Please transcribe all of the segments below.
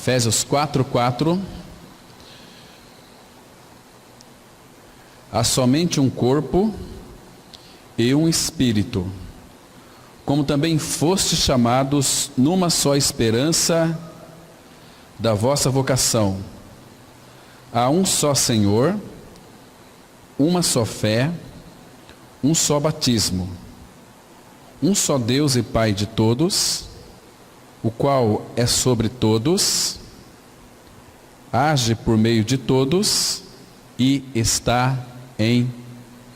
Efésios 4:4. Há somente um corpo e um espírito, como também fostes chamados numa só esperança da vossa vocação. Há um só Senhor, uma só fé, um só batismo, um só Deus e Pai de todos, o qual é sobre todos, age por meio de todos e está em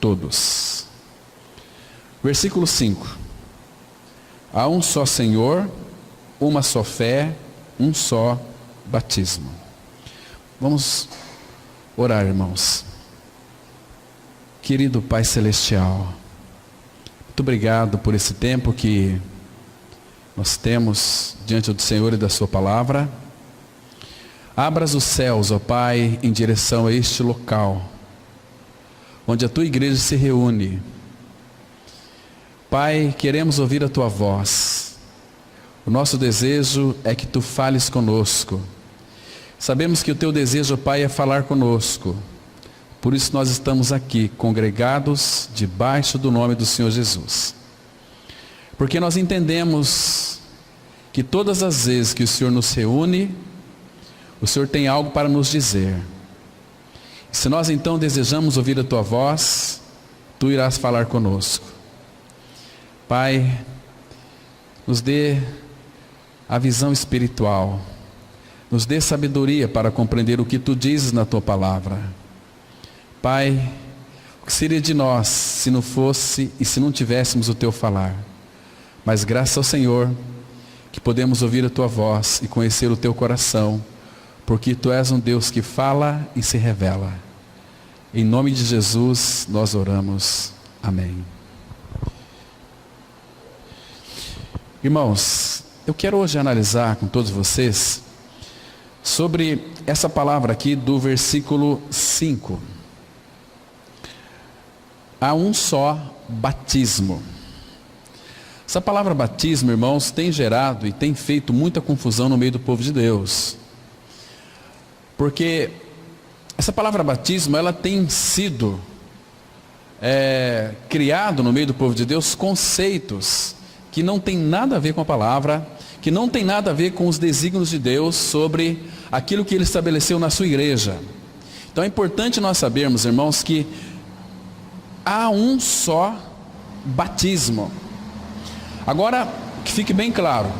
todos. Versículo 5. Há um só Senhor, uma só fé, um só batismo. Vamos orar, irmãos. Querido Pai Celestial, muito obrigado por esse tempo que nós temos diante do Senhor e da Sua palavra. Abras os céus, ó Pai, em direção a este local, onde a Tua igreja se reúne. Pai, queremos ouvir a Tua voz. O nosso desejo é que Tu fales conosco. Sabemos que o Teu desejo, Pai, é falar conosco. Por isso nós estamos aqui, congregados debaixo do nome do Senhor Jesus. Porque nós entendemos que todas as vezes que o Senhor nos reúne, o Senhor tem algo para nos dizer. E se nós então desejamos ouvir a Tua voz, Tu irás falar conosco. Pai, nos dê a visão espiritual, nos dê sabedoria para compreender o que Tu dizes na Tua palavra. Pai, o que seria de nós se não fosse e se não tivéssemos o Teu falar? Mas graças ao Senhor, que podemos ouvir a Tua voz e conhecer o Teu coração, porque Tu és um Deus que fala e se revela. Em nome de Jesus nós oramos. Amém. Irmãos, eu quero hoje analisar com todos vocês sobre essa palavra aqui do versículo 5. Há um só batismo. Essa palavra batismo, irmãos, tem gerado e tem feito muita confusão no meio do povo de Deus. Porque essa palavra batismo, ela tem sido criado no meio do povo de Deus conceitos que não tem nada a ver com a palavra, que não tem nada a ver com os desígnios de Deus sobre aquilo que Ele estabeleceu na sua igreja. Então é importante nós sabermos, irmãos, que há um só batismo. Agora, que fique bem claro,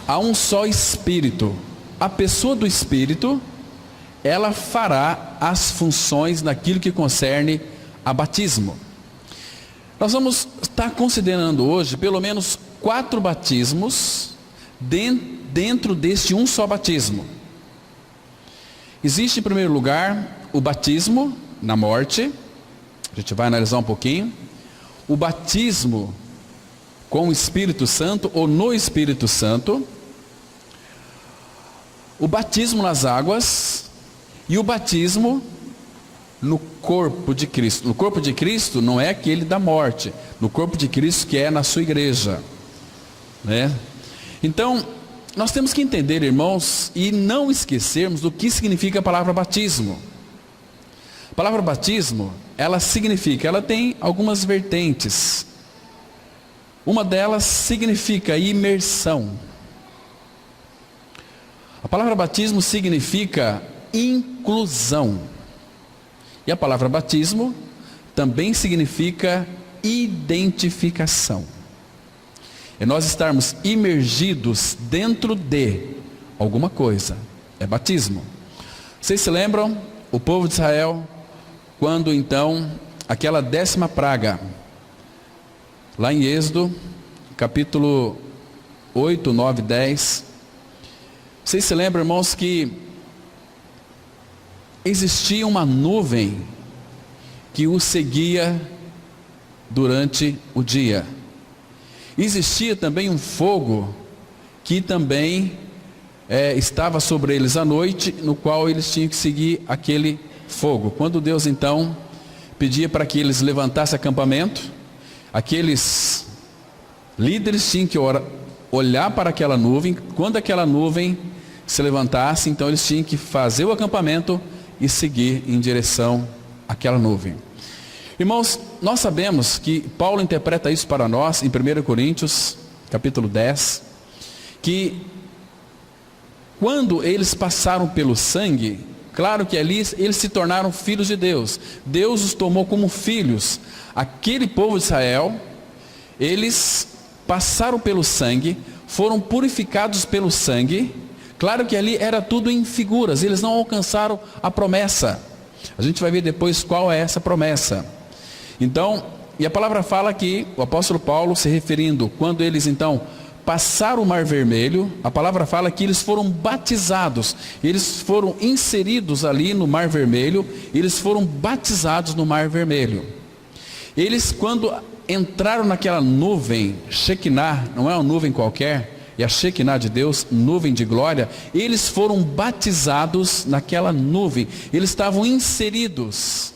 há um só Espírito. A pessoa do Espírito, ela fará as funções naquilo que concerne a batismo. Nós vamos estar considerando hoje pelo menos 4 batismos dentro deste um só batismo. Existe em primeiro lugar o batismo na morte, a gente vai analisar um pouquinho. O batismo com o Espírito Santo ou no Espírito Santo. O batismo nas águas e o batismo no corpo de Cristo. No corpo de Cristo não é aquele da morte, no corpo de Cristo que é na sua igreja, né? Então, nós temos que entender, irmãos, e não esquecermos do que significa a palavra batismo. A palavra batismo, ela tem algumas vertentes. Uma delas significa imersão. A palavra batismo significa inclusão. E a palavra batismo também significa identificação. É nós estarmos imergidos dentro de alguma coisa. É batismo. Vocês se lembram? O povo de Israel, quando então aquela 10ª praga, lá em Êxodo, capítulo 8, 9, 10. Vocês se lembram, irmãos, que existia uma nuvem que o seguia durante o dia. Existia também um fogo que também estava sobre eles à noite, no qual eles tinham que seguir aquele fogo. Quando Deus então pedia para que eles levantassem acampamento, aqueles líderes tinham que olhar para aquela nuvem. Quando aquela nuvem se levantasse, então eles tinham que fazer o acampamento e seguir em direção àquela nuvem. Irmãos, nós sabemos que Paulo interpreta isso para nós em 1 Coríntios, capítulo 10, que quando eles passaram pelo sangue, claro que ali eles se tornaram filhos de Deus. Deus os tomou como filhos. Aquele povo de Israel, eles passaram pelo sangue, foram purificados pelo sangue. Claro que ali era tudo em figuras, eles não alcançaram a promessa. A gente vai ver depois qual é essa promessa. Então, e a palavra fala que o apóstolo Paulo, se referindo, quando eles então passaram o Mar Vermelho, a palavra fala que eles foram batizados, eles foram inseridos ali no Mar Vermelho, eles foram batizados no Mar Vermelho. Eles, quando entraram naquela nuvem, Shekinah, não é uma nuvem qualquer, é a Shekinah de Deus, nuvem de glória, eles foram batizados naquela nuvem, eles estavam inseridos,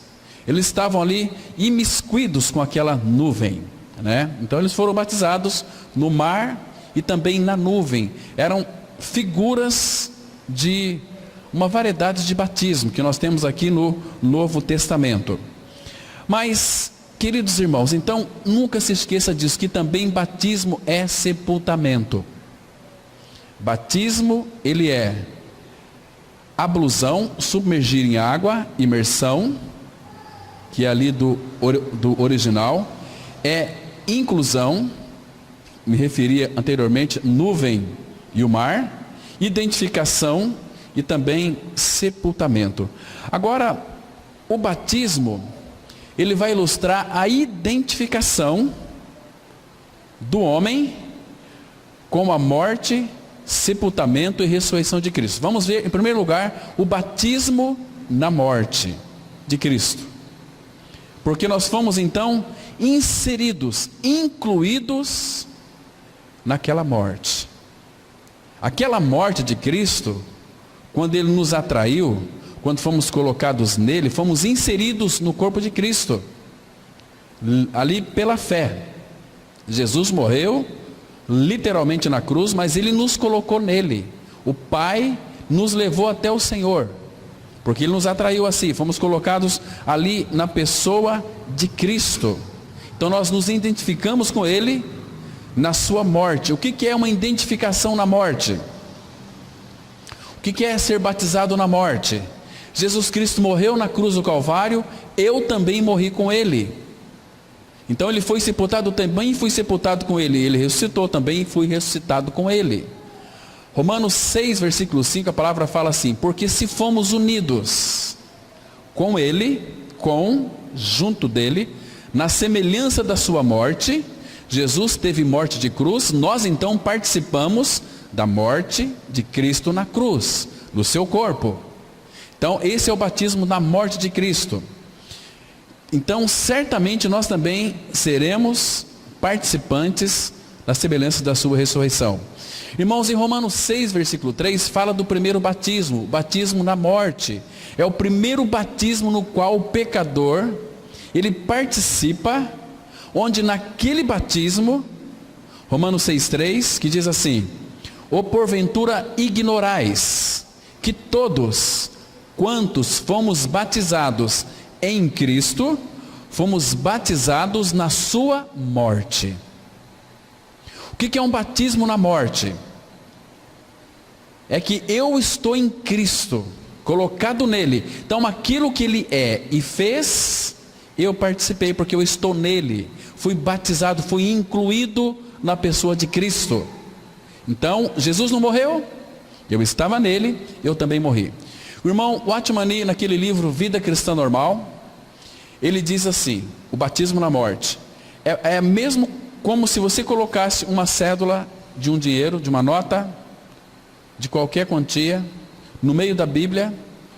eles estavam ali imiscuídos com aquela nuvem, né? Então eles foram batizados no mar e também na nuvem. Eram figuras de uma variedade de batismo que nós temos aqui no Novo Testamento. Mas, queridos irmãos, então nunca se esqueça disso, que também batismo é sepultamento. Batismo, ele é ablusão, submergir em água, imersão, que é ali do original, é inclusão, me referia anteriormente, nuvem e o mar, identificação e também sepultamento. Agora, o batismo, ele vai ilustrar a identificação do homem com a morte, sepultamento e ressurreição de Cristo. Vamos ver, em primeiro lugar, o batismo na morte de Cristo. Porque nós fomos então inseridos, incluídos naquela morte. Aquela morte de Cristo, quando Ele nos atraiu, quando fomos colocados nele, fomos inseridos no corpo de Cristo, ali pela fé. Jesus morreu, literalmente na cruz, mas Ele nos colocou nele. O Pai nos levou até o Senhor, porque Ele nos atraiu assim, fomos colocados ali na pessoa de Cristo. Então nós nos identificamos com Ele na sua morte. O que é uma identificação na morte? O que é ser batizado na morte? Jesus Cristo morreu na cruz do Calvário, eu também morri com Ele. Então Ele foi sepultado, também fui sepultado com Ele. Ele ressuscitou, também fui ressuscitado com Ele. Romanos 6, versículo 5, a palavra fala assim: porque se fomos unidos com Ele, junto dele, na semelhança da sua morte, Jesus teve morte de cruz, nós então participamos da morte de Cristo na cruz, no seu corpo. Então esse é o batismo na morte de Cristo. Então certamente nós também seremos participantes da semelhança da sua ressurreição. Irmãos, em Romanos 6, versículo 3, fala do primeiro batismo, o batismo na morte. É o primeiro batismo no qual o pecador, ele participa, onde naquele batismo, Romanos 6,3, que diz assim: ou porventura ignorais, que todos quantos fomos batizados em Cristo, fomos batizados na sua morte. O que é um batismo na morte? É que eu estou em Cristo, colocado nele. Então aquilo que ele é e fez, eu participei, porque eu estou nele, fui batizado, fui incluído na pessoa de Cristo. Então Jesus não morreu, eu estava nele, eu também morri. O irmão Watchman, naquele livro Vida Cristã Normal, ele diz assim: o batismo na morte é mesmo como se você colocasse uma cédula de um dinheiro, de uma nota, de qualquer quantia, no meio da Bíblia,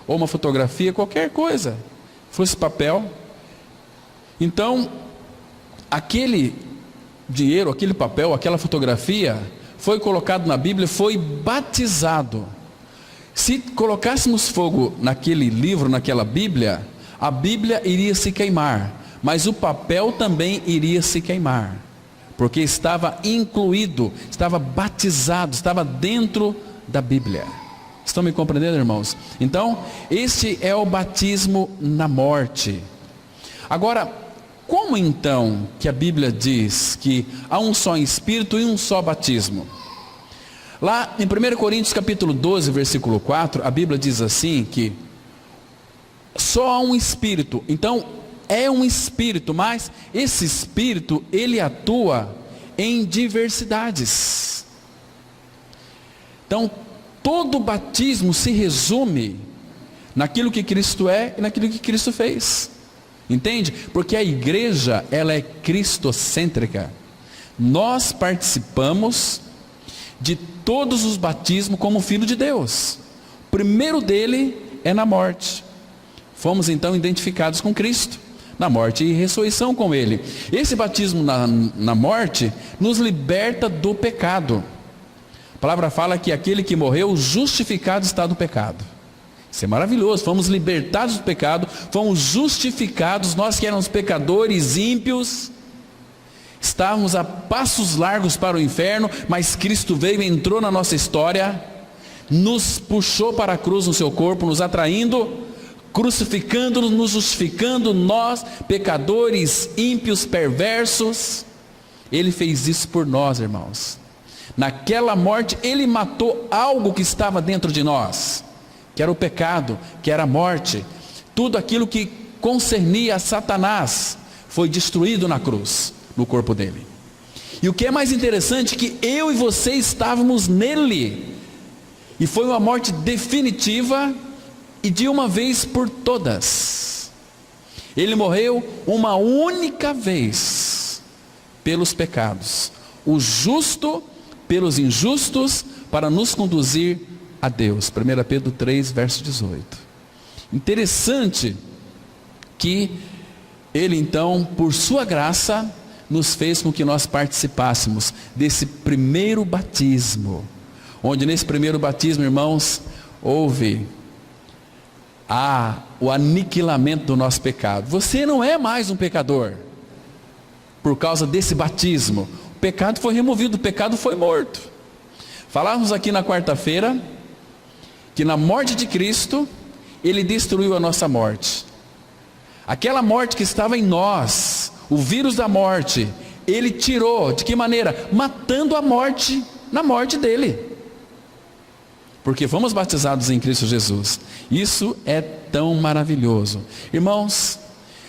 ou uma fotografia, qualquer coisa, fosse papel. Então, aquele dinheiro, aquele papel, aquela fotografia, foi colocado na Bíblia, foi batizado. Se colocássemos fogo naquele livro, naquela Bíblia, a Bíblia iria se queimar, mas o papel também iria se queimar, porque estava incluído, estava batizado, estava dentro da Bíblia. Estão me compreendendo, irmãos? Então, este é o batismo na morte. Agora, como então que a Bíblia diz que há um só Espírito e um só batismo? Lá em 1 Coríntios capítulo 12, versículo 4, a Bíblia diz assim que só há um Espírito. Então, é um Espírito, mas esse Espírito, ele atua em diversidades. Então, todo batismo se resume naquilo que Cristo é e naquilo que Cristo fez. Entende? Porque a igreja, ela é cristocêntrica. Nós participamos de todos os batismos como filho de Deus. O primeiro dele é na morte. Fomos então identificados com Cristo, na morte e ressurreição com ele. Esse batismo na morte nos liberta do pecado. A palavra fala que aquele que morreu justificado está do pecado. Isso é maravilhoso, fomos libertados do pecado, fomos justificados, nós que éramos pecadores, ímpios, estávamos a passos largos para o inferno, mas Cristo veio e entrou na nossa história, nos puxou para a cruz no seu corpo, nos atraindo, crucificando-nos, nos justificando, nós, pecadores, ímpios, perversos. Ele fez isso por nós, irmãos. Naquela morte, ele matou algo que estava dentro de nós, que era o pecado, que era a morte. Tudo aquilo que concernia a Satanás foi destruído na cruz, no corpo dele. E o que é mais interessante, que eu e você estávamos nele, e foi uma morte definitiva e de uma vez por todas. Ele morreu uma única vez pelos pecados, o justo pelos injustos, para nos conduzir a Deus. 1 Pedro 3, verso 18. Interessante que ele então, por sua graça, nos fez com que nós participássemos desse primeiro batismo, onde nesse primeiro batismo, irmãos, houve o aniquilamento do nosso pecado. Você não é mais um pecador por causa desse batismo. O pecado foi removido, o pecado foi morto. Falávamos aqui na quarta-feira que na morte de Cristo, ele destruiu a nossa morte. Aquela morte que estava em nós, o vírus da morte, ele tirou. De que maneira? Matando a morte na morte dele. Porque fomos batizados em Cristo Jesus. Isso é tão maravilhoso. Irmãos,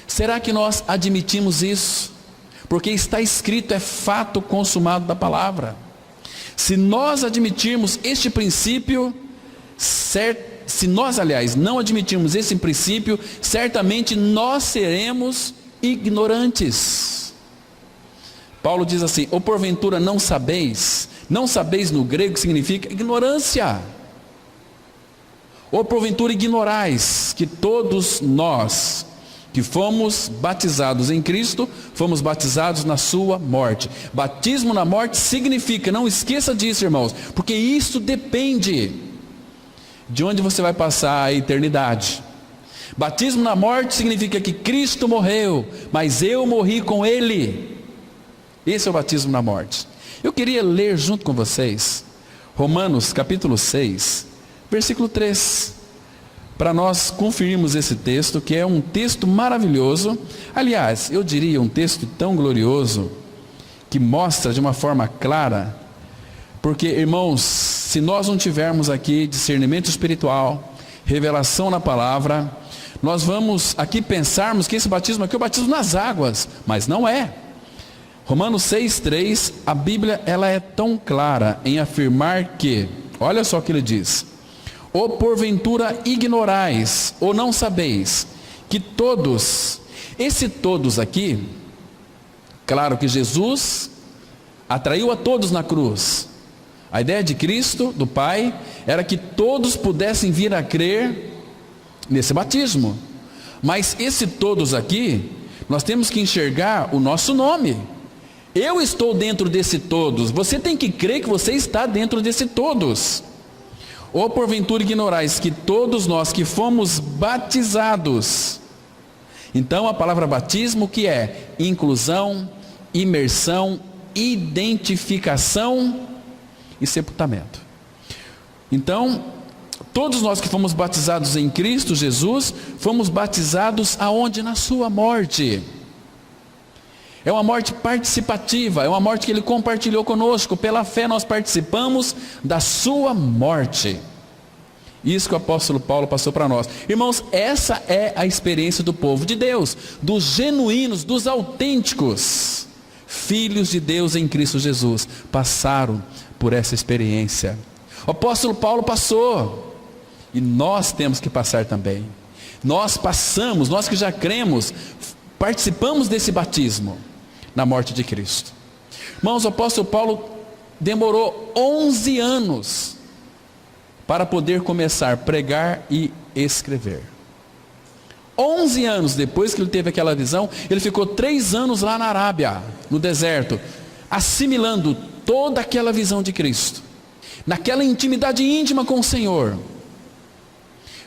será que nós admitimos isso? Porque está escrito, é fato consumado da palavra. Se nós admitirmos este princípio, se nós, aliás, não admitirmos esse princípio, certamente nós seremos ignorantes. Paulo diz assim: ou porventura não sabeis? Não sabeis no grego significa ignorância. Ou porventura ignorais que todos nós que fomos batizados em Cristo, fomos batizados na sua morte. Batismo na morte significa, não esqueça disso, irmãos, porque isso depende de onde você vai passar a eternidade. Batismo na morte significa que Cristo morreu, mas eu morri com Ele. Esse é o batismo na morte. Eu queria ler junto com vocês Romanos capítulo 6, versículo 3, para nós conferirmos esse texto, que é um texto maravilhoso. Aliás, eu diria um texto tão glorioso, que mostra de uma forma clara, porque, irmãos, se nós não tivermos aqui discernimento espiritual, revelação na palavra, nós vamos aqui pensarmos que esse batismo aqui é o batismo nas águas, mas não é. Romanos 6,3, a Bíblia, ela é tão clara em afirmar que, olha só o que ele diz: ou porventura ignorais, ou não sabeis, que todos, esse todos aqui, claro que Jesus atraiu a todos na cruz. A ideia de Cristo, do Pai, era que todos pudessem vir a crer nesse batismo. Mas esse todos aqui, nós temos que enxergar o nosso nome. Eu estou dentro desse todos, você tem que crer que você está dentro desse todos. Ou porventura ignorais que todos nós que fomos batizados. Então a palavra batismo, que é inclusão, imersão, identificação e sepultamento. Então, Todos nós que fomos batizados em Cristo Jesus, fomos batizados aonde? Na sua morte. É uma morte participativa, é uma morte que Ele compartilhou conosco. Pela fé nós participamos da sua morte. Isso que o apóstolo Paulo passou para nós. Irmãos, essa é a experiência do povo de Deus, dos genuínos, dos autênticos filhos de Deus em Cristo Jesus. Passaram por essa experiência. O apóstolo Paulo passou. E nós temos que passar também. Nós passamos, nós que já cremos, participamos desse batismo na morte de Cristo. Irmãos, o apóstolo Paulo demorou 11 anos para poder começar a pregar e escrever. 11 anos depois que ele teve aquela visão, ele ficou 3 anos lá na Arábia, no deserto, assimilando toda aquela visão de Cristo, naquela intimidade íntima com o Senhor.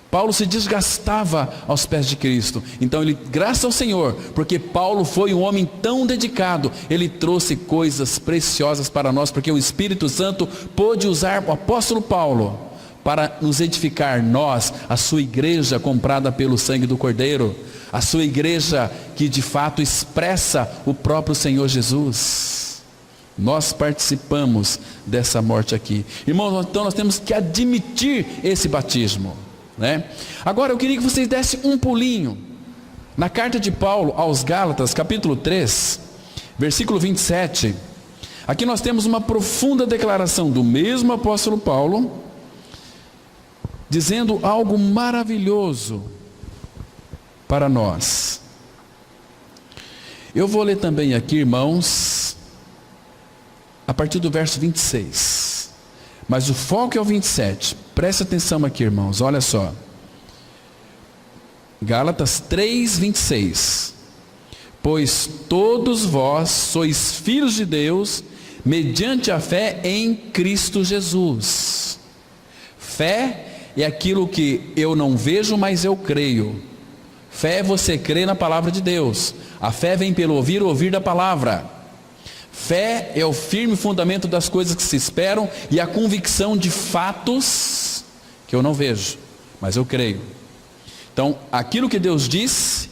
Paulo se desgastava aos pés de Cristo. Então ele, graças ao Senhor, porque Paulo foi um homem tão dedicado, ele trouxe coisas preciosas para nós, porque o Espírito Santo pôde usar o apóstolo Paulo para nos edificar, nós, a sua igreja comprada pelo sangue do Cordeiro, a sua igreja que de fato expressa o próprio Senhor Jesus. Nós participamos dessa morte aqui. Irmãos, então nós temos que admitir esse batismo. Agora eu queria que vocês dessem um pulinho na carta de Paulo aos Gálatas, capítulo 3, versículo 27. Aqui nós temos uma profunda declaração do mesmo apóstolo Paulo, dizendo algo maravilhoso para nós. Eu vou ler também aqui, irmãos, a partir do verso 26. Mas o foco é o 27. Preste atenção aqui, irmãos, olha só. Gálatas 3, 26. Pois todos vós sois filhos de Deus, mediante a fé em Cristo Jesus. Fé é aquilo que eu não vejo, mas eu creio. Fé é você crer na palavra de Deus. A fé vem pelo ouvir, o ouvir da palavra. Fé é o firme fundamento das coisas que se esperam e a convicção de fatos que eu não vejo, mas eu creio. Então, aquilo que Deus diz,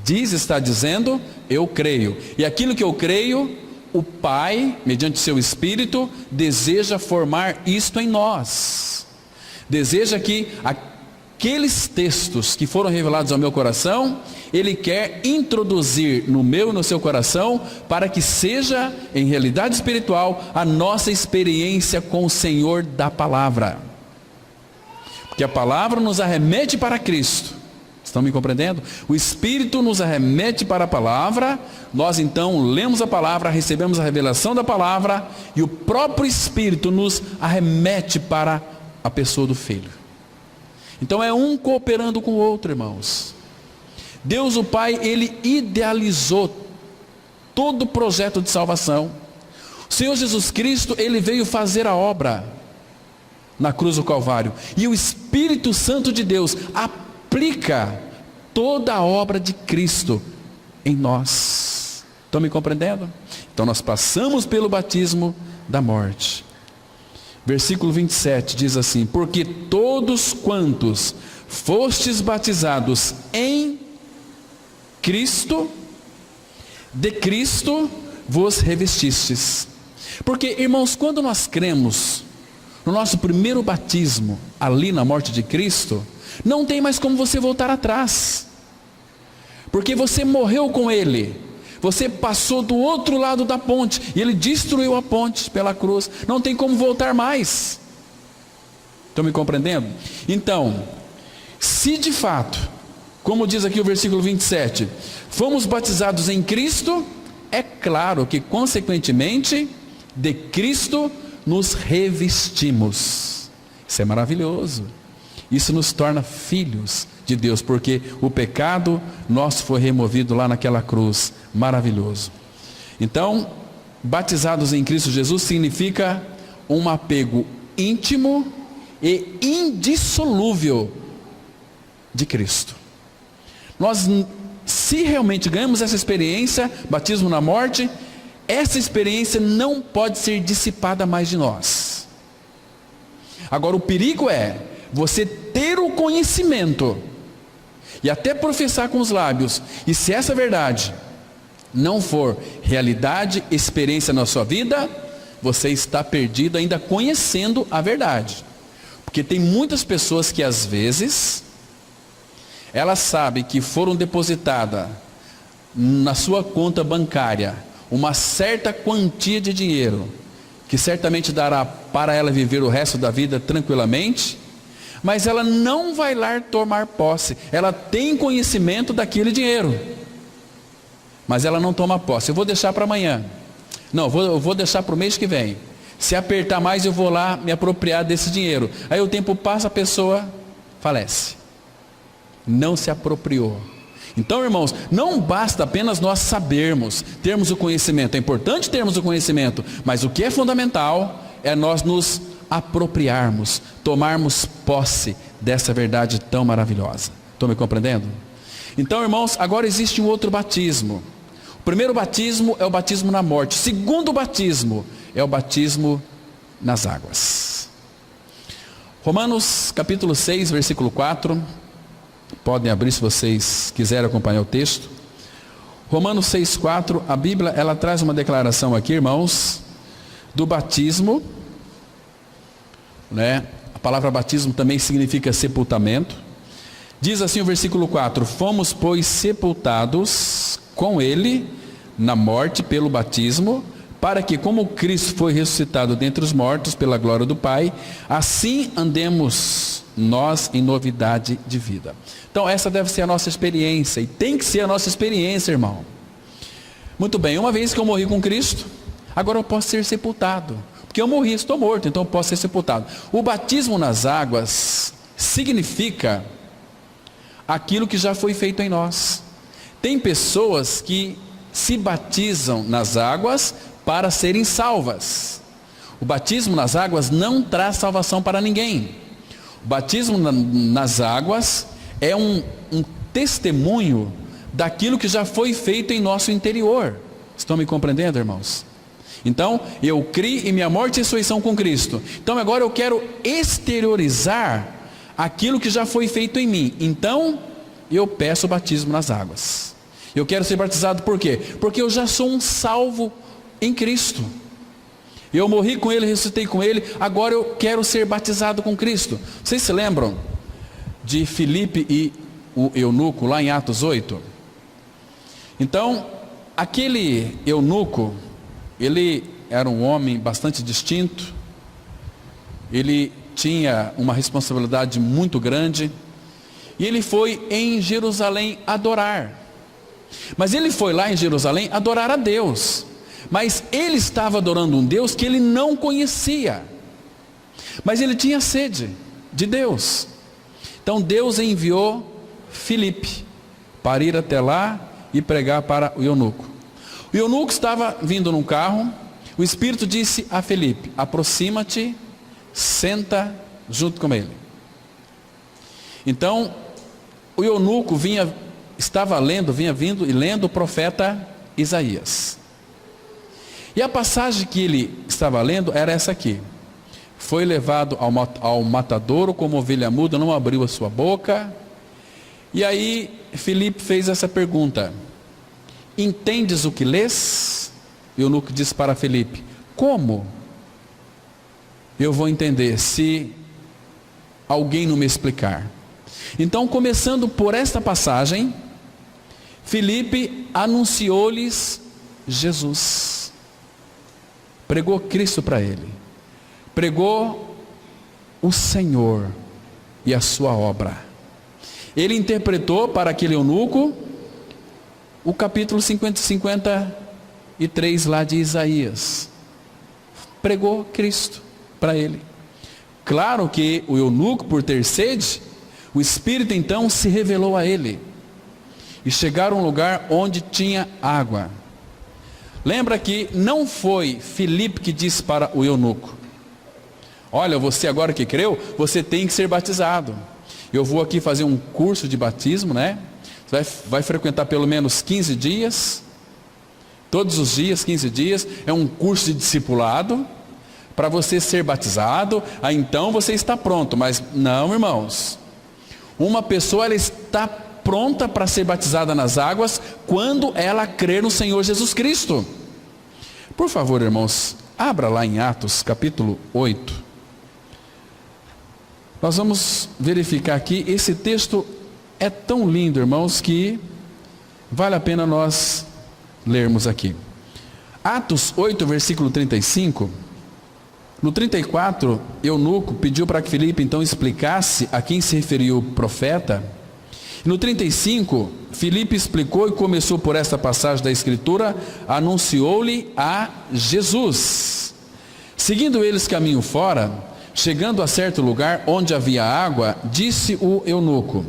está dizendo, eu creio. E aquilo que eu creio, o Pai, mediante seu Espírito, deseja formar isto em nós. Deseja que aqueles textos que foram revelados ao meu coração, Ele quer introduzir no meu e no seu coração, para que seja, em realidade espiritual, a nossa experiência com o Senhor da palavra. Porque a palavra nos arremete para Cristo. Estão me compreendendo? O Espírito nos arremete para a palavra, nós então lemos a palavra, recebemos a revelação da palavra, e o próprio Espírito nos arremete para a pessoa do Filho. Então é um cooperando com o outro, irmãos. Deus o Pai, Ele idealizou todo o projeto de salvação. O Senhor Jesus Cristo, Ele veio fazer a obra na cruz do Calvário. E o Espírito Santo de Deus aplica toda a obra de Cristo em nós. Estão me compreendendo? Então nós passamos pelo batismo da morte. Versículo 27 diz assim: porque todos quantos fostes batizados em Cristo, de Cristo vos revestistes. Porque, irmãos, quando nós cremos no nosso primeiro batismo, ali na morte de Cristo, não tem mais como você voltar atrás. Porque você morreu com Ele. Você passou do outro lado da ponte, e Ele destruiu a ponte pela cruz. Não tem como voltar mais. Estão me compreendendo? Então, se de fato, como diz aqui o versículo 27, fomos batizados em Cristo, é claro que consequentemente, de Cristo nos revestimos. Isso é maravilhoso. Isso nos torna filhos de Deus, porque o pecado nosso foi removido lá naquela cruz. Maravilhoso. Então, batizados em Cristo Jesus significa um apego íntimo e indissolúvel de Cristo. Nós, se realmente ganhamos essa experiência, batismo na morte, essa experiência não pode ser dissipada mais de nós. Agora o perigo é você ter o conhecimento e até professar com os lábios, e se essa verdade não for realidade, experiência na sua vida, você está perdido ainda conhecendo a verdade. Porque tem muitas pessoas que às vezes elas sabem que foram depositadas na sua conta bancária uma certa quantia de dinheiro, que certamente dará para ela viver o resto da vida tranquilamente, mas ela não vai lá tomar posse. Ela tem conhecimento daquele dinheiro, mas ela não toma posse. Eu vou deixar para amanhã. Não, eu vou deixar para o mês que vem. Se apertar mais, eu vou lá me apropriar desse dinheiro. Aí o tempo passa, a pessoa falece. Não se apropriou. Então, irmãos, não basta apenas nós sabermos, termos o conhecimento. É importante termos o conhecimento, mas o que é fundamental é nós nos apropriarmos, tomarmos posse dessa verdade tão maravilhosa. Estão me compreendendo? Então, irmãos, agora existe um outro batismo. O primeiro batismo é o batismo na morte. O segundo batismo é o batismo nas águas. Romanos capítulo 6, versículo 4. Podem abrir se vocês quiserem acompanhar o texto. Romanos 6,4, a Bíblia, ela traz uma declaração aqui, irmãos, do batismo, né? A palavra batismo também significa sepultamento. Diz assim o versículo 4: fomos, pois, sepultados com ele na morte pelo batismo, para que, como Cristo foi ressuscitado dentre os mortos pela glória do Pai, assim andemos nós em novidade de vida. Então essa deve ser a nossa experiência, e tem que ser a nossa experiência, irmão. Muito bem, uma vez que eu morri com Cristo, agora eu posso ser sepultado, porque eu morri, estou morto, então eu posso ser sepultado. O batismo nas águas significa aquilo que já foi feito em nós. Tem pessoas que se batizam nas águas para serem salvas. O batismo nas águas não traz salvação para ninguém. O batismo nas águas é um testemunho daquilo que já foi feito em nosso interior. Estão me compreendendo, irmãos? Então, eu criei em minha morte e ressurreição com Cristo. Então agora eu quero exteriorizar aquilo que já foi feito em mim. Então, eu peço o batismo nas águas. Eu quero ser batizado por quê? Porque eu já sou um salvo em Cristo. Eu morri com Ele, ressuscitei com Ele, agora eu quero ser batizado com Cristo. Vocês se lembram de Filipe e o eunuco lá em Atos 8? Então, aquele eunuco, ele era um homem bastante distinto, ele tinha uma responsabilidade muito grande, e ele foi em Jerusalém adorar. Mas ele foi lá em Jerusalém adorar a Deus. Mas ele estava adorando um Deus que ele não conhecia. Mas ele tinha sede de Deus. Então Deus enviou Filipe para ir até lá e pregar para o eunuco. O eunuco estava vindo num carro. O Espírito disse a Filipe: aproxima-te, senta junto com ele. Então o eunuco vinha vindo e lendo o profeta Isaías. E a passagem que ele estava lendo era essa aqui: foi levado ao matadouro como ovelha muda, não abriu a sua boca. E aí Filipe fez essa pergunta: entendes o que lês? E o eunuco disse para Filipe: como eu vou entender se alguém não me explicar? Então, começando por esta passagem, Filipe anunciou-lhes Jesus, pregou Cristo para ele, pregou o Senhor e a sua obra. Ele interpretou para aquele eunuco o capítulo 53 lá de Isaías, pregou Cristo para ele. Claro que o eunuco, por ter sede, o Espírito então se revelou a ele, e chegaram a um lugar onde tinha água. Lembra que não foi Filipe que disse para o eunuco: olha, você agora que creu, você tem que ser batizado. Eu vou aqui fazer um curso de batismo, né? Você vai frequentar pelo menos 15 dias, todos os dias, 15 dias, é um curso de discipulado, para você ser batizado, então você está pronto. Mas não, irmãos. Uma pessoa, ela está pronta para ser batizada nas águas quando ela crer no Senhor Jesus Cristo. Por favor, irmãos, abra lá em Atos capítulo 8. Nós vamos verificar aqui, esse texto é tão lindo, irmãos, que vale a pena nós lermos aqui. Atos 8, versículo 35. No 34, Eunuco pediu para que Filipe então explicasse a quem se referia o profeta. No 35, Filipe explicou e começou por esta passagem da Escritura, anunciou-lhe a Jesus. Seguindo eles caminho fora, chegando a certo lugar onde havia água, disse o eunuco.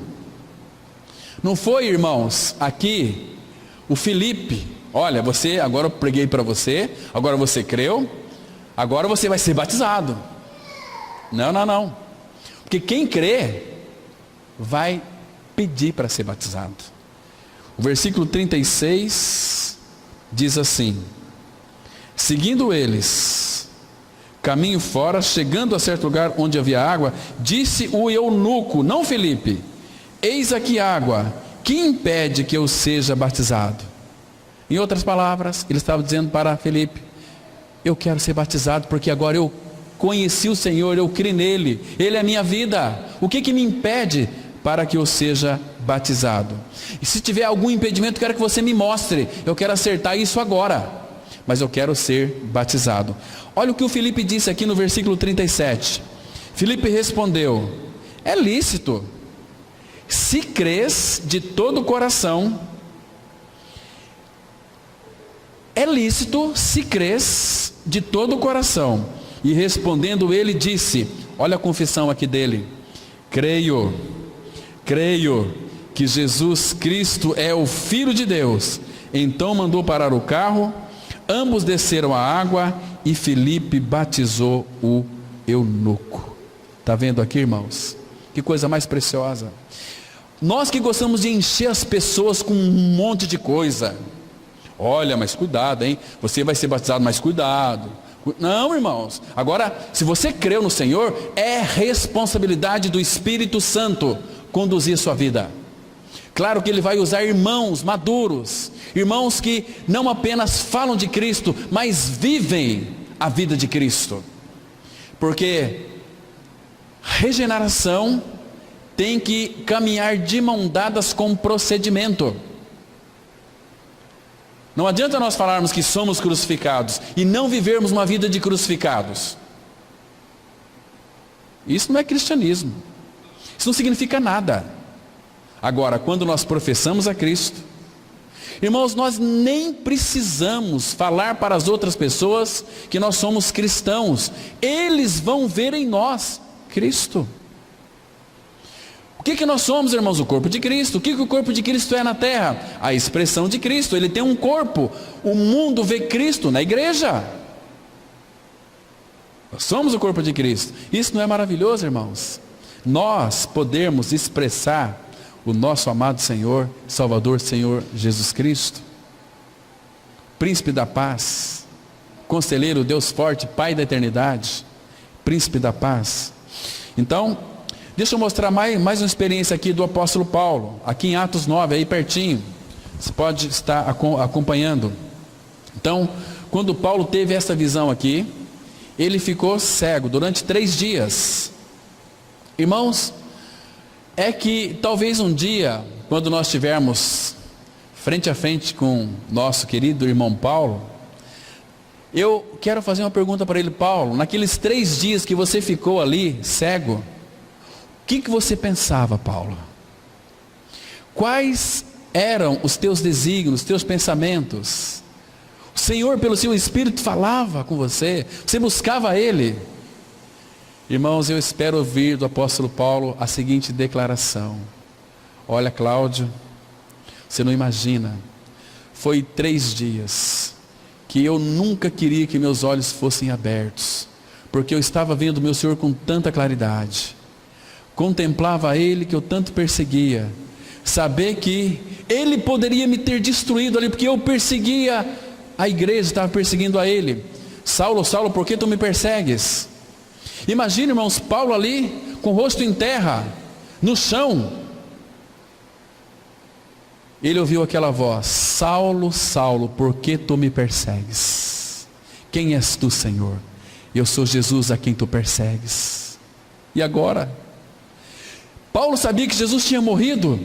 Não foi, irmãos, aqui o Filipe, olha, você, agora eu preguei para você, agora você creu, agora você vai ser batizado. Não. Porque quem crê vai pedir para ser batizado. O versículo 36 diz assim: seguindo eles caminho fora, chegando a certo lugar onde havia água, disse o eunuco, não Filipe: eis aqui água, que impede que eu seja batizado? Em outras palavras, ele estava dizendo para Filipe: eu quero ser batizado porque agora eu conheci o Senhor, eu criei nele, ele é a minha vida. O que me impede para que eu seja batizado? E se tiver algum impedimento, quero que você me mostre. Eu quero acertar isso agora, mas eu quero ser batizado. Olha o que o Filipe disse aqui no versículo 37. Filipe respondeu: é lícito, se crês de todo o coração. É lícito se crês de todo o coração. E respondendo ele disse, olha a confissão aqui dele: creio que Jesus Cristo é o Filho de Deus. Então mandou parar o carro, ambos desceram a água e Filipe batizou o eunuco. Está vendo aqui, irmãos? Que coisa mais preciosa. Nós que gostamos de encher as pessoas com um monte de coisa. Olha, mas cuidado, hein? Você vai ser batizado, mas cuidado. Não, irmãos. Agora, se você creu no Senhor, é responsabilidade do Espírito Santo conduzir sua vida. Claro que Ele vai usar irmãos maduros, irmãos que não apenas falam de Cristo, mas vivem a vida de Cristo. Porque regeneração tem que caminhar de mão dadas com procedimento. Não adianta nós falarmos que somos crucificados e não vivermos uma vida de crucificados. Isso não é cristianismo. Isso não significa nada. Agora, quando nós professamos a Cristo, irmãos, nós nem precisamos falar para as outras pessoas que nós somos cristãos. Eles vão ver em nós Cristo. O que nós somos, irmãos? O corpo de Cristo. O que o corpo de Cristo é na terra? A expressão de Cristo. Ele tem um corpo. O mundo vê Cristo na igreja. Nós somos o corpo de Cristo. Isso não é maravilhoso, irmãos? Nós podemos expressar o nosso amado Senhor, Salvador, Senhor Jesus Cristo, Príncipe da paz, Conselheiro, Deus forte, Pai da eternidade, Príncipe da paz. Então, deixa eu mostrar mais uma experiência aqui do apóstolo Paulo, aqui em Atos 9, aí pertinho. Você pode estar acompanhando. Então, quando Paulo teve essa visão aqui, ele ficou cego durante 3 dias. Irmãos, é que talvez um dia, quando nós estivermos frente a frente com nosso querido irmão Paulo, eu quero fazer uma pergunta para ele: Paulo, naqueles 3 dias que você ficou ali cego, o que você pensava, Paulo? Quais eram os teus desígnios, os teus pensamentos? O Senhor, pelo seu Espírito, falava com você, você buscava Ele. Irmãos, eu espero ouvir do apóstolo Paulo a seguinte declaração: olha, Cláudio, você não imagina, foi 3 dias que eu nunca queria que meus olhos fossem abertos, porque eu estava vendo o meu Senhor com tanta claridade, contemplava Ele que eu tanto perseguia, saber que Ele poderia me ter destruído ali, porque eu perseguia a igreja, estava perseguindo a Ele. Saulo, Saulo, por que tu me persegues? Imagina, irmãos, Paulo ali, com o rosto em terra, no chão. Ele ouviu aquela voz: Saulo, Saulo, por que tu me persegues? Quem és tu, Senhor? Eu sou Jesus a quem tu persegues. E agora? Paulo sabia que Jesus tinha morrido,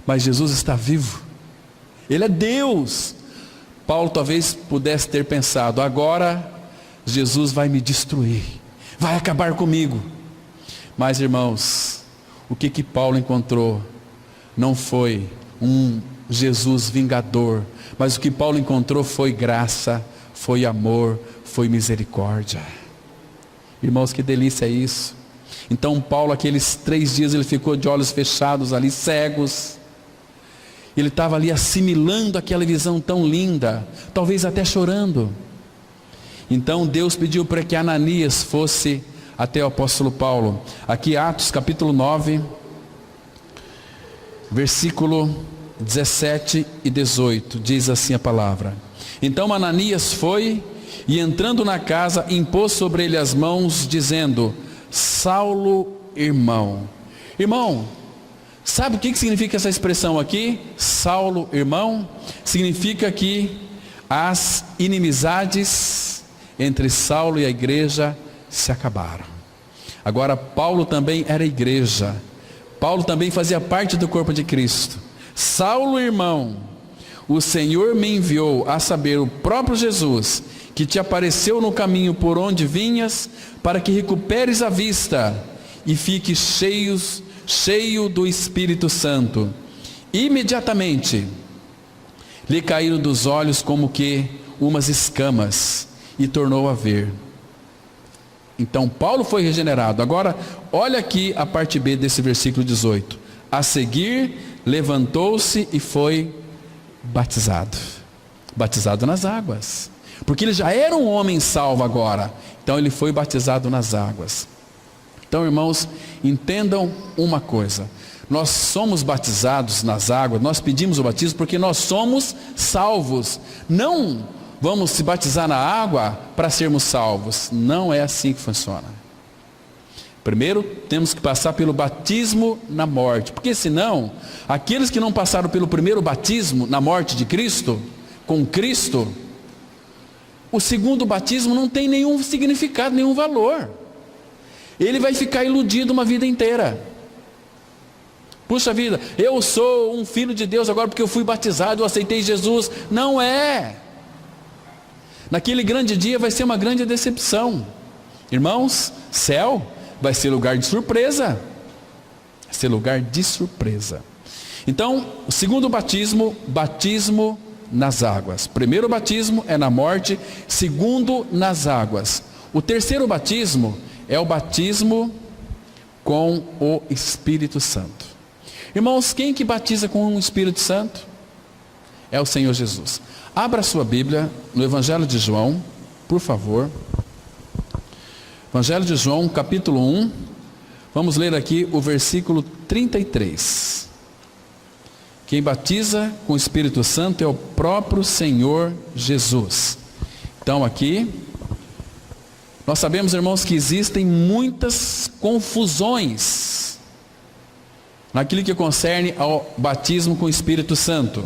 mas Jesus está vivo. Ele é Deus. Paulo talvez pudesse ter pensado: agora Jesus vai me destruir, vai acabar comigo. Mas, irmãos, o que Paulo encontrou não foi um Jesus vingador, mas o que Paulo encontrou foi graça, foi amor, foi misericórdia. Irmãos, que delícia é isso. Então Paulo, aqueles 3 dias, ele ficou de olhos fechados ali, cegos. Ele estava ali assimilando aquela visão tão linda, talvez até chorando. Então Deus pediu para que Ananias fosse até o apóstolo Paulo. Aqui Atos capítulo 9, versículo 17 e 18, diz assim a palavra: Então Ananias foi e, entrando na casa, impôs sobre ele as mãos, dizendo: Saulo, irmão. Irmão, sabe o que significa essa expressão aqui? Saulo, irmão, significa que as inimizades entre Saulo e a igreja se acabaram. Agora Paulo também era igreja, Paulo também fazia parte do corpo de Cristo. Saulo, irmão, o Senhor me enviou, a saber, o próprio Jesus, que te apareceu no caminho por onde vinhas, para que recuperes a vista e fiques cheio do Espírito Santo. Imediatamente lhe caíram dos olhos como que umas escamas, e tornou a ver. Então Paulo foi regenerado. Agora olha aqui a parte B desse versículo 18. A seguir levantou-se e foi batizado. Batizado nas águas, porque ele já era um homem salvo agora. Então ele foi batizado nas águas. Então, irmãos, entendam uma coisa: nós somos batizados nas águas, nós pedimos o batismo porque nós somos salvos. Não vamos se batizar na água para sermos salvos. Não é assim que funciona. Primeiro temos que passar pelo batismo na morte, porque senão, aqueles que não passaram pelo primeiro batismo na morte de Cristo, com Cristo, o segundo batismo não tem nenhum significado, nenhum valor. Ele vai ficar iludido uma vida inteira. Puxa vida, eu sou um filho de Deus agora porque eu fui batizado, eu aceitei Jesus. Não é. Naquele grande dia vai ser uma grande decepção. Irmãos, céu vai ser lugar de surpresa. Vai ser lugar de surpresa. Então, o segundo batismo, batismo nas águas. Primeiro batismo é na morte, segundo nas águas. O terceiro batismo é o batismo com o Espírito Santo. Irmãos, quem que batiza com o Espírito Santo? É o Senhor Jesus. Abra sua Bíblia no Evangelho de João, por favor. Evangelho de João, capítulo 1. Vamos ler aqui o versículo 33. Quem batiza com o Espírito Santo é o próprio Senhor Jesus. Então aqui, nós sabemos, irmãos, que existem muitas confusões naquilo que concerne ao batismo com o Espírito Santo.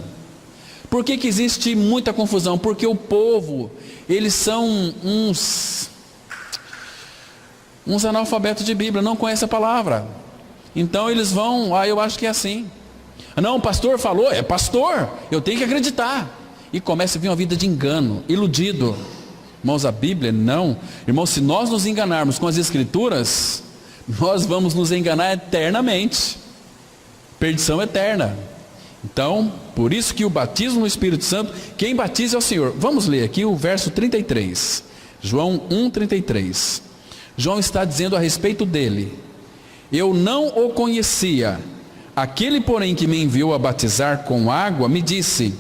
Por que existe muita confusão? Porque o povo, eles são uns analfabetos de Bíblia, não conhecem a palavra. Então eles vão, eu acho que é assim. Não, o pastor falou, é pastor, eu tenho que acreditar. E começa a vir uma vida de engano, iludido. Irmãos, a Bíblia não. Irmãos, se nós nos enganarmos com as Escrituras, nós vamos nos enganar eternamente. Perdição eterna. Então, por isso que o batismo no Espírito Santo, quem batiza é o Senhor. Vamos ler aqui o verso 33. João 1,33. João está dizendo a respeito dele: eu não o conhecia. Aquele, porém, que me enviou a batizar com água, me disse: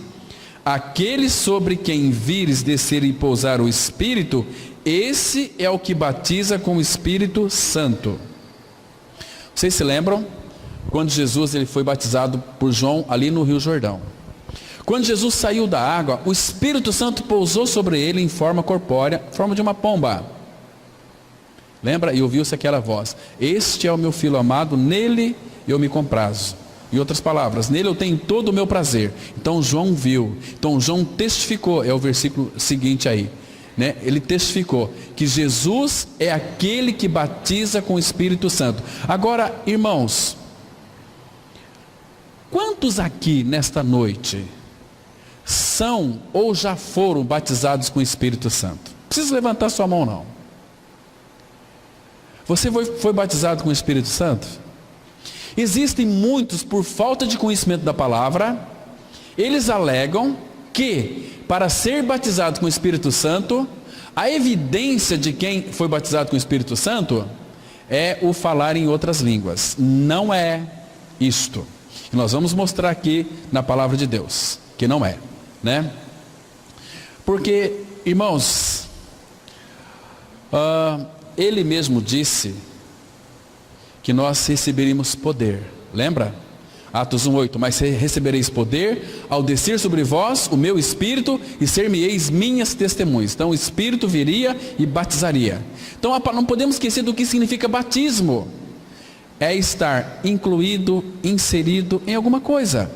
aquele sobre quem vires descer e pousar o Espírito, esse é o que batiza com o Espírito Santo. Vocês se lembram? Quando Jesus ele foi batizado por João ali no Rio Jordão. Quando Jesus saiu da água, o Espírito Santo pousou sobre ele em forma corpórea, forma de uma pomba. Lembra? E ouviu-se aquela voz: este é o meu filho amado, nele eu me comprazo. Em outras palavras, nele eu tenho todo o meu prazer. Então João viu, então João testificou, é o versículo seguinte aí, né? Ele testificou que Jesus é aquele que batiza com o Espírito Santo. Agora, irmãos, quantos aqui nesta noite são ou já foram batizados com o Espírito Santo? Não precisa levantar sua mão não. Você foi batizado com o Espírito Santo? Existem muitos, por falta de conhecimento da palavra, eles alegam que para ser batizado com o Espírito Santo, a evidência de quem foi batizado com o Espírito Santo é o falar em outras línguas. Não é isto. E nós vamos mostrar aqui na palavra de Deus que não é, né? Porque, irmãos, ele mesmo disse que nós receberíamos poder. Lembra? Atos 1:8, mas recebereis poder ao descer sobre vós o meu Espírito e ser-me-eis minhas testemunhas. Então o Espírito viria e batizaria. Então não podemos esquecer do que significa batismo. É estar incluído, inserido em alguma coisa.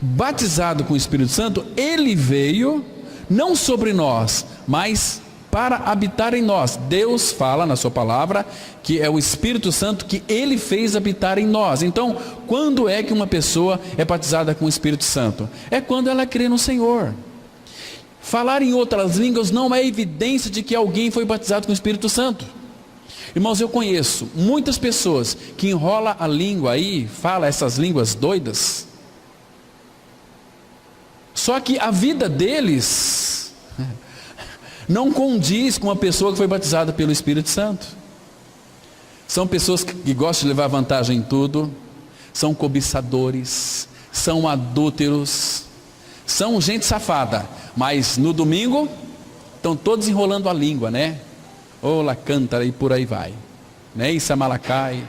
Batizado com o Espírito Santo, ele veio não sobre nós, mas para habitar em nós. Deus fala na sua palavra que é o Espírito Santo que ele fez habitar em nós. Então, quando é que uma pessoa é batizada com o Espírito Santo? É quando ela crê no Senhor. Falar em outras línguas não é evidência de que alguém foi batizado com o Espírito Santo. Irmãos, eu conheço muitas pessoas que enrolam a língua aí, fala essas línguas doidas. Só que a vida deles não condiz com uma pessoa que foi batizada pelo Espírito Santo. São pessoas que gostam de levar vantagem em tudo, são cobiçadores, são adúlteros, são gente safada, mas no domingo estão todos enrolando a língua, né? Ola, canta e por aí vai, né? Isso é malacai.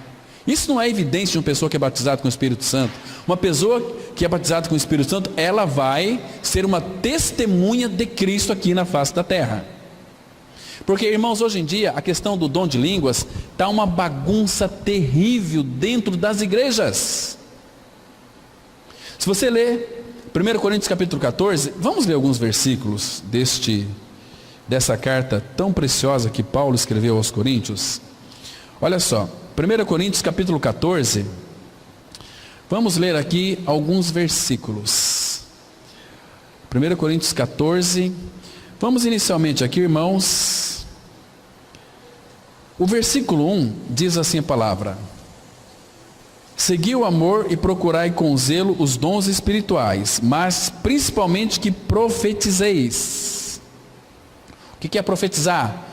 Isso não é evidência de uma pessoa que é batizada com o Espírito Santo. Uma pessoa que é batizada com o Espírito Santo, ela vai ser uma testemunha de Cristo aqui na face da terra. Porque, irmãos, hoje em dia, a questão do dom de línguas está uma bagunça terrível dentro das igrejas. Se você ler 1 Coríntios capítulo 14, vamos ler alguns versículos dessa carta tão preciosa que Paulo escreveu aos Coríntios. Olha só, 1 Coríntios capítulo 14, vamos ler aqui alguns versículos. 1 Coríntios 14, vamos inicialmente aqui, irmãos. O versículo 1 diz assim a palavra: segui o amor e procurai com zelo os dons espirituais, mas principalmente que profetizeis. O que é profetizar?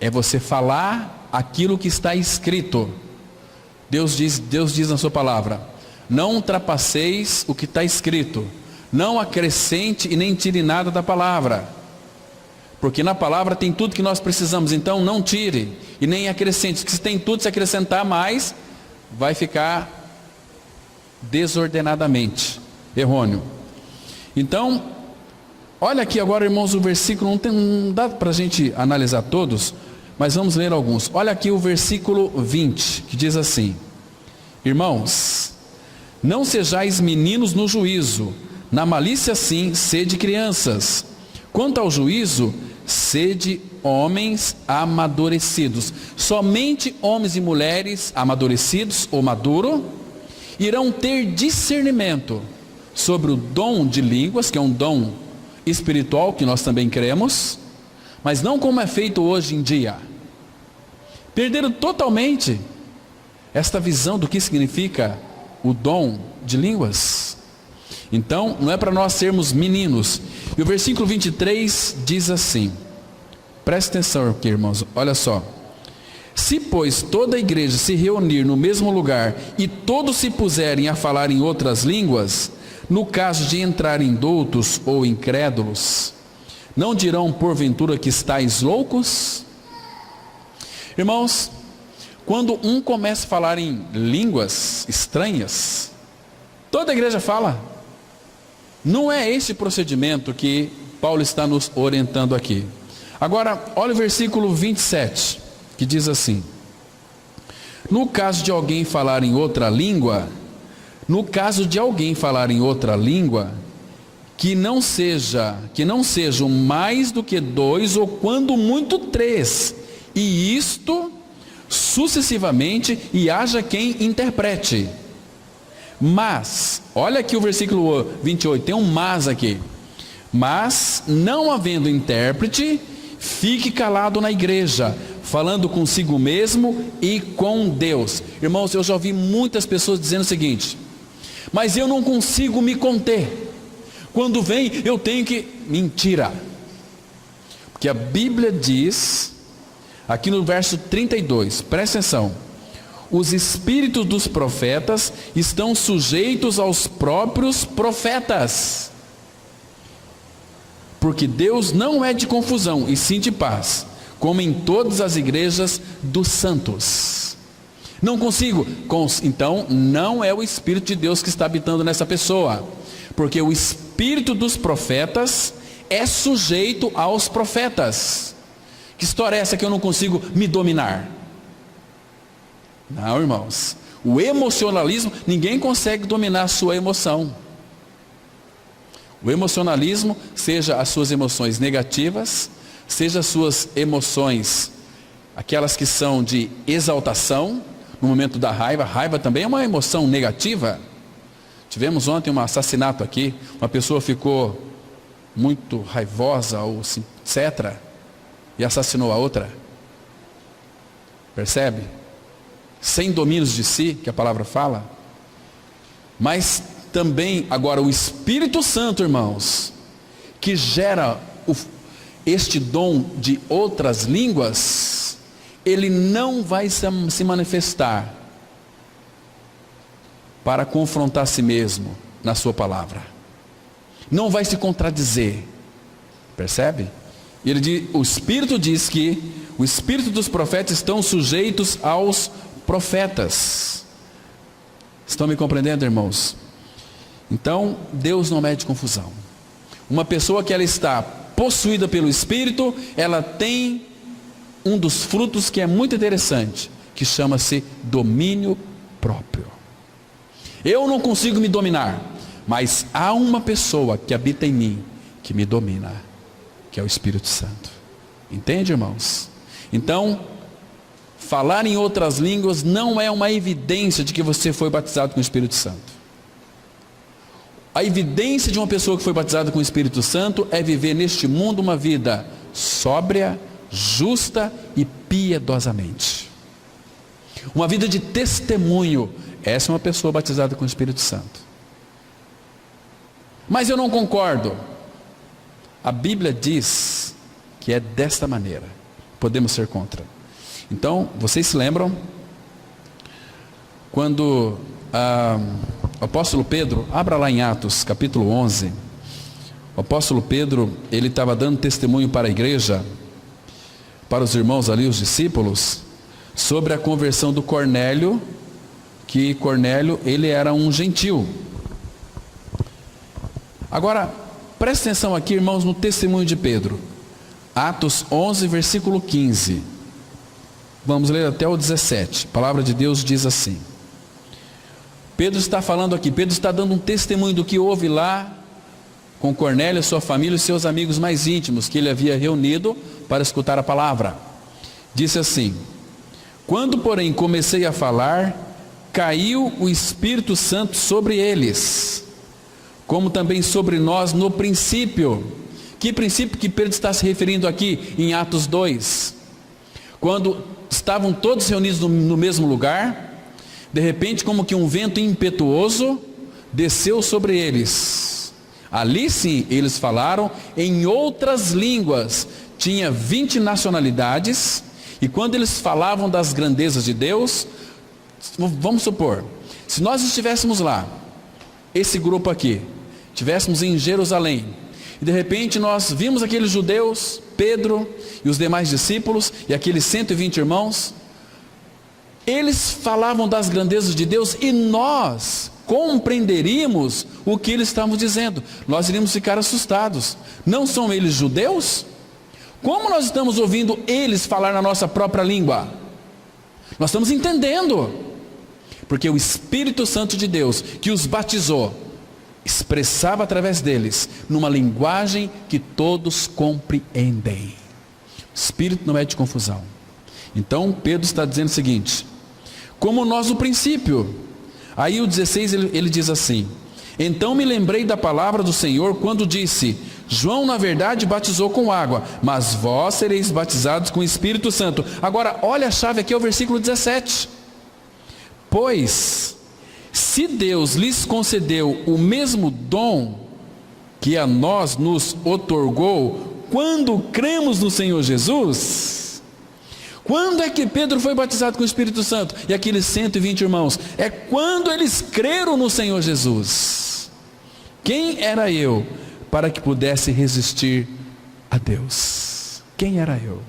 É você falar aquilo que está escrito. Deus diz na sua palavra: não ultrapasseis o que está escrito, não acrescente e nem tire nada da palavra, porque na palavra tem tudo que nós precisamos. Então não tire e nem acrescente, porque se tem tudo, se acrescentar mais, vai ficar desordenadamente errôneo. Então, olha aqui agora, irmãos, o versículo, não dá para a gente analisar todos, mas vamos ler alguns. Olha aqui o versículo 20, que diz assim: irmãos, não sejais meninos no juízo, na malícia sim, sede crianças. Quanto ao juízo, sede homens amadurecidos. Somente homens e mulheres amadurecidos ou maduro irão ter discernimento sobre o dom de línguas, que é um dom espiritual, que nós também cremos, mas não como é feito hoje em dia. Perderam totalmente esta visão do que significa o dom de línguas. Então, não é para nós sermos meninos. E o versículo 23 diz assim, preste atenção aqui, irmãos, olha só: se pois toda a igreja se reunir no mesmo lugar e todos se puserem a falar em outras línguas, no caso de entrarem doutos ou incrédulos, não dirão porventura que estáis loucos? Irmãos, quando um começa a falar em línguas estranhas, toda a igreja fala. Não é esse procedimento que Paulo está nos orientando aqui. Agora, olha o versículo 27, que diz assim: no caso de alguém falar em outra língua, que não sejam mais do que 2, ou quando muito 3, e isto sucessivamente, e haja quem interprete. Mas, olha aqui o versículo 28, tem um mas aqui. Mas, não havendo intérprete, fique calado na igreja, falando consigo mesmo e com Deus. Irmãos, eu já ouvi muitas pessoas dizendo o seguinte: mas eu não consigo me conter. Quando vem, eu tenho que... Mentira. Porque a Bíblia diz, aqui no verso 32, presta atenção: os espíritos dos profetas estão sujeitos aos próprios profetas. Porque Deus não é de confusão, e sim de paz, como em todas as igrejas dos santos. Não consigo. Então, não é o Espírito de Deus que está habitando nessa pessoa. Porque o espírito dos profetas é sujeito aos profetas. Que história é essa que eu não consigo me dominar? Não, irmãos. O emocionalismo, ninguém consegue dominar a sua emoção. O emocionalismo, seja as suas emoções negativas, seja as suas emoções, aquelas que são de exaltação, no momento da raiva. Raiva também é uma emoção negativa. Tivemos ontem um assassinato aqui, uma pessoa ficou muito raivosa, ou etc., e assassinou a outra. Percebe? Sem domínios de si, que a palavra fala. Mas também, agora, o Espírito Santo, irmãos, que gera este dom de outras línguas, ele não vai se manifestar para confrontar a si mesmo na sua palavra. Não vai se contradizer. Percebe? O Espírito diz que o Espírito dos profetas estão sujeitos aos profetas. Estão me compreendendo, irmãos? Então, Deus não mede confusão. Uma pessoa que ela está possuída pelo Espírito, ela tem um dos frutos que é muito interessante, que chama-se domínio próprio. Eu não consigo me dominar, mas há uma pessoa que habita em mim, que me domina, que é o Espírito Santo. Entende, irmãos? Então, falar em outras línguas não é uma evidência de que você foi batizado com o Espírito Santo. A evidência de uma pessoa que foi batizada com o Espírito Santo é viver neste mundo uma vida sóbria, justa e piedosamente. Uma vida de testemunho. Essa é uma pessoa batizada com o Espírito Santo. Mas eu não concordo. A Bíblia diz que é desta maneira. Podemos ser contra. Então, vocês se lembram quando o apóstolo Pedro, abra lá em Atos capítulo 11, o apóstolo Pedro, ele estava dando testemunho para a igreja, para os irmãos ali, os discípulos, sobre a conversão do Cornélio, que Cornélio, ele era um gentil. Agora, preste atenção aqui, irmãos, no testemunho de Pedro. Atos 11, versículo 15. Vamos ler até o 17. A palavra de Deus diz assim. Pedro está falando aqui, Pedro está dando um testemunho do que houve lá com Cornélio, sua família e seus amigos mais íntimos, que ele havia reunido para escutar a palavra. Disse assim: quando, porém, comecei a falar, caiu o Espírito Santo sobre eles, como também sobre nós no princípio. Que princípio que Pedro está se referindo aqui em Atos 2? Quando estavam todos reunidos no mesmo lugar, de repente, como que um vento impetuoso desceu sobre eles. Ali sim, eles falaram em outras línguas. Tinha 20 nacionalidades, e quando eles falavam das grandezas de Deus, vamos supor, se nós estivéssemos lá, esse grupo aqui, estivéssemos em Jerusalém, e de repente nós vimos aqueles judeus, Pedro e os demais discípulos, e aqueles 120 irmãos, eles falavam das grandezas de Deus, e nós, compreenderíamos o que eles estavam dizendo. Nós iríamos ficar assustados. Não são eles judeus? Como nós estamos ouvindo eles falar na nossa própria língua? Nós estamos entendendo, porque o Espírito Santo de Deus, que os batizou, expressava através deles, numa linguagem que todos compreendem. O Espírito não é de confusão. Então Pedro está dizendo o seguinte: como nós no princípio. Aí o 16 ele diz assim: então me lembrei da palavra do Senhor quando disse: João na verdade batizou com água, mas vós sereis batizados com o Espírito Santo. Agora olha a chave aqui, é o versículo 17. Pois se Deus lhes concedeu o mesmo dom que a nós nos outorgou quando cremos no Senhor Jesus. Quando é que Pedro foi batizado com o Espírito Santo? E aqueles 120 irmãos? É quando eles creram no Senhor Jesus. Quem era eu para que pudesse resistir a Deus? Quem era eu?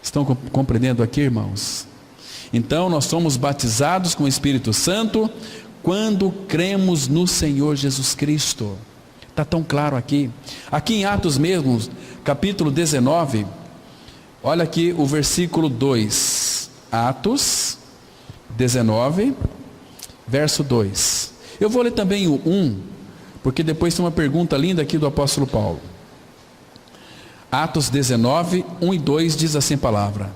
Estão compreendendo aqui, irmãos? Então nós somos batizados com o Espírito Santo quando cremos no Senhor Jesus Cristo. Está tão claro aqui. Aqui em Atos mesmo, capítulo 19, olha aqui o versículo 2. Atos 19, verso 2. Eu vou ler também o 1, porque depois tem uma pergunta linda aqui do apóstolo Paulo. Atos 19, 1 e 2 diz assim a palavra: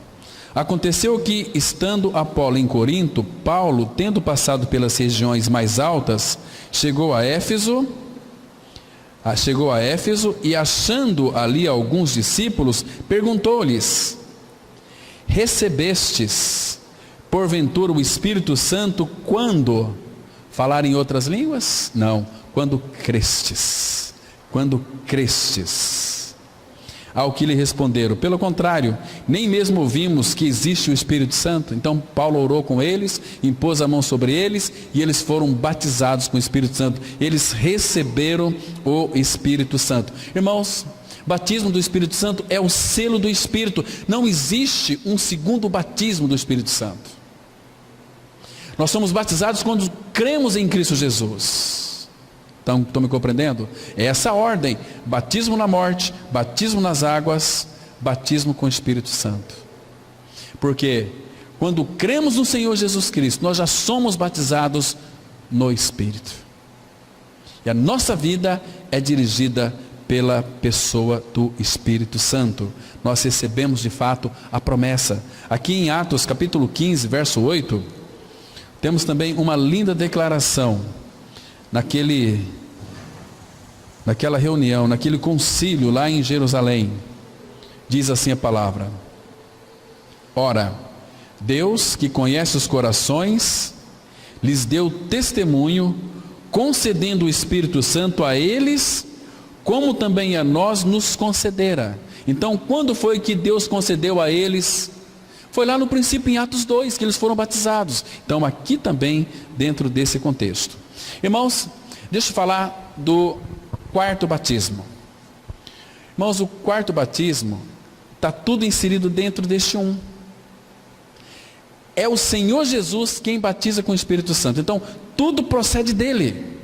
aconteceu que, estando Apolo em Corinto, Paulo, tendo passado pelas regiões mais altas, chegou a Éfeso e, achando ali alguns discípulos, perguntou-lhes: recebestes porventura o Espírito Santo quando falar em outras línguas? Não, quando crestes. Quando crestes. Ao que lhe responderam: pelo contrário, nem mesmo ouvimos que existe o Espírito Santo. Então Paulo orou com eles, impôs a mão sobre eles, e eles foram batizados com o Espírito Santo. Eles receberam o Espírito Santo. Irmãos, batismo do Espírito Santo é o selo do Espírito. Não existe um segundo batismo do Espírito Santo. Nós somos batizados quando cremos em Cristo Jesus. Estão me compreendendo? É essa ordem: batismo na morte, batismo nas águas, batismo com o Espírito Santo. Porque quando cremos no Senhor Jesus Cristo, nós já somos batizados no Espírito. E a nossa vida é dirigida pela pessoa do Espírito Santo. Nós recebemos de fato a promessa. Aqui em Atos capítulo 15, verso 8, temos também uma linda declaração. Naquela reunião, naquele concílio lá em Jerusalém, diz assim a palavra: ora, Deus que conhece os corações, lhes deu testemunho, concedendo o Espírito Santo a eles, como também a nós nos concedera. Então, quando foi que Deus concedeu a eles? Foi lá no princípio, em Atos 2, que eles foram batizados. Então, aqui também, dentro desse contexto. Irmãos, deixa eu falar do quarto batismo. Irmãos, o quarto batismo está tudo inserido dentro deste um. É o Senhor Jesus quem batiza com o Espírito Santo. Então, tudo procede dele.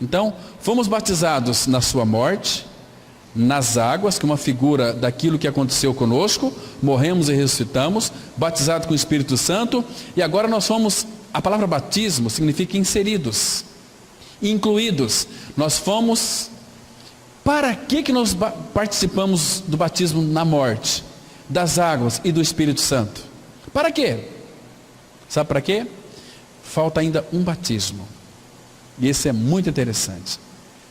Então, fomos batizados na sua morte, nas águas, que é uma figura daquilo que aconteceu conosco, morremos e ressuscitamos, batizados com o Espírito Santo, e agora nós fomos, a palavra batismo significa inseridos, incluídos. Nós fomos, para que nós participamos do batismo na morte, das águas e do Espírito Santo? Para quê? Sabe para quê? Falta ainda um batismo, e esse é muito interessante.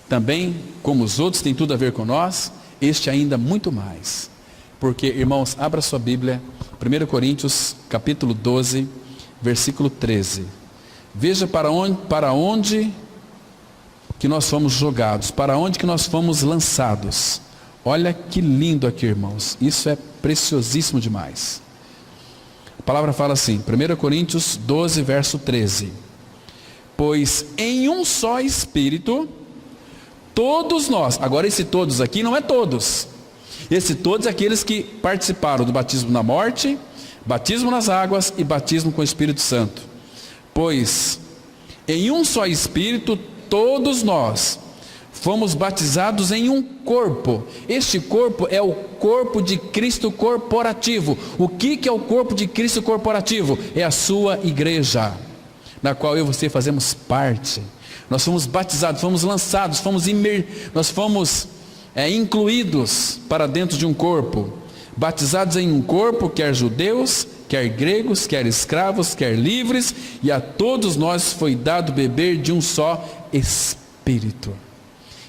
Também, como os outros têm tudo a ver com nós, este ainda muito mais. Porque, irmãos, abra sua Bíblia, 1 Coríntios, capítulo 12, versículo 13. Veja para onde que nós fomos jogados, para onde que nós fomos lançados. Olha que lindo aqui, irmãos. Isso é preciosíssimo demais. A palavra fala assim, 1 Coríntios 12, verso 13. Pois em um só Espírito, todos nós, agora esse todos aqui não é todos. Esse todos é aqueles que participaram do batismo na morte, batismo nas águas e batismo com o Espírito Santo. Pois Em um só Espírito, todos nós fomos batizados em um corpo. Este corpo é o corpo de Cristo corporativo. O que é o corpo de Cristo corporativo? É a sua igreja, na qual eu e você fazemos parte. Nós fomos batizados, fomos lançados, nós fomos incluídos para dentro de um corpo. Batizados em um corpo, quer judeus, quer gregos, quer escravos, quer livres, e a todos nós foi dado beber de um só Espírito.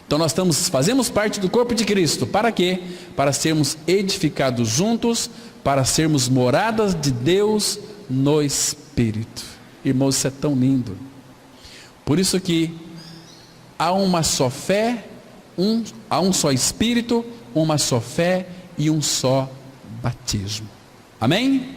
Então nós fazemos parte do corpo de Cristo. Para quê? Para sermos edificados juntos, para sermos moradas de Deus no Espírito. Irmãos, isso é tão lindo. Por isso que há uma só fé, há um só Espírito, uma só fé e um só batismo. Amém?